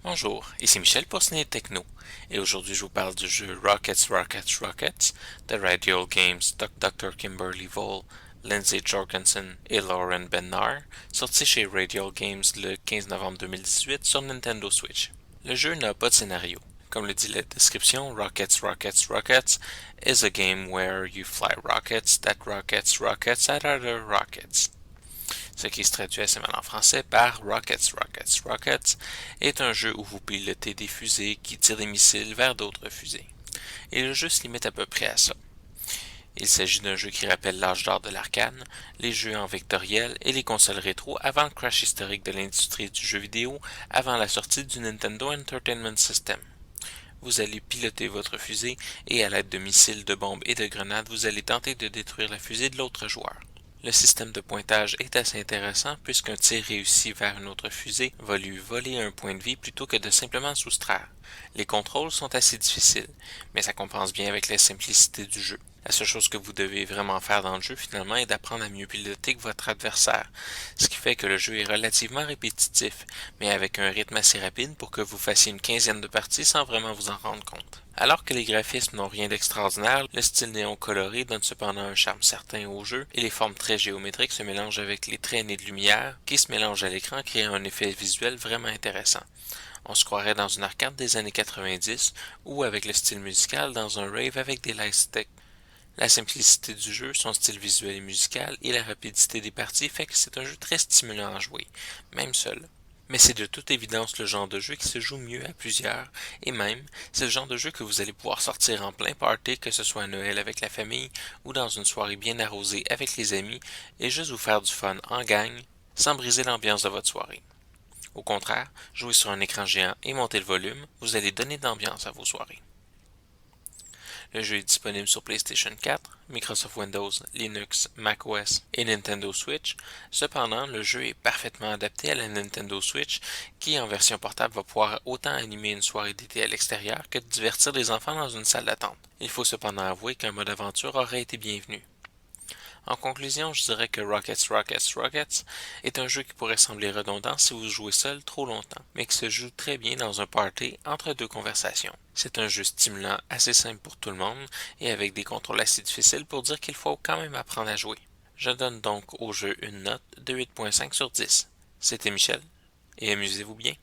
Bonjour, ici Michel pour Ciné Techno, et aujourd'hui je vous parle du jeu Rockets Rockets Rockets de Radial Games, Dr. Kimberly Vole, Lindsay Jorgensen et Lauren Bennar, sorti chez Radial Games le 15 novembre 2018 sur Nintendo Switch. Le jeu n'a pas de scénario. Comme le dit la description, Rockets Rockets Rockets is a game where you fly rockets that rockets rockets at other rockets. Ce qui se traduit assez mal en français par Rockets, Rockets, Rockets, est un jeu où vous pilotez des fusées qui tirent des missiles vers d'autres fusées. Et le jeu se limite à peu près à ça. Il s'agit d'un jeu qui rappelle l'âge d'or de l'arcade, les jeux en vectoriel et les consoles rétro avant le crash historique de l'industrie du jeu vidéo avant la sortie du Nintendo Entertainment System. Vous allez piloter votre fusée et à l'aide de missiles, de bombes et de grenades, vous allez tenter de détruire la fusée de l'autre joueur. Le système de pointage est assez intéressant puisqu'un tir réussi vers une autre fusée va lui voler un point de vie plutôt que de simplement soustraire. Les contrôles sont assez difficiles, mais ça compense bien avec la simplicité du jeu. La seule chose que vous devez vraiment faire dans le jeu finalement est d'apprendre à mieux piloter que votre adversaire, ce qui fait que le jeu est relativement répétitif, mais avec un rythme assez rapide pour que vous fassiez une quinzaine de parties sans vraiment vous en rendre compte. Alors que les graphismes n'ont rien d'extraordinaire, le style néon coloré donne cependant un charme certain au jeu et les formes très géométriques se mélangent avec les traînées de lumière qui se mélangent à l'écran créant un effet visuel vraiment intéressant. On se croirait dans une arcade des années 90 ou avec le style musical dans un rave avec des lightsticks. La simplicité du jeu, son style visuel et musical et la rapidité des parties fait que c'est un jeu très stimulant à jouer, même seul. Mais c'est de toute évidence le genre de jeu qui se joue mieux à plusieurs, et même, c'est le genre de jeu que vous allez pouvoir sortir en plein party, que ce soit à Noël avec la famille ou dans une soirée bien arrosée avec les amis, et juste vous faire du fun en gang, sans briser l'ambiance de votre soirée. Au contraire, jouer sur un écran géant et monter le volume, vous allez donner d'ambiance à vos soirées. Le jeu est disponible sur PlayStation 4, Microsoft Windows, Linux, macOS et Nintendo Switch. Cependant, le jeu est parfaitement adapté à la Nintendo Switch qui, en version portable, va pouvoir autant animer une soirée d'été à l'extérieur que divertir des enfants dans une salle d'attente. Il faut cependant avouer qu'un mode aventure aurait été bienvenu. En conclusion, je dirais que Rockets Rockets Rockets est un jeu qui pourrait sembler redondant si vous jouez seul trop longtemps, mais qui se joue très bien dans un party entre deux conversations. C'est un jeu stimulant, assez simple pour tout le monde, et avec des contrôles assez difficiles pour dire qu'il faut quand même apprendre à jouer. Je donne donc au jeu une note de 8.5 sur 10. C'était Michel, et amusez-vous bien.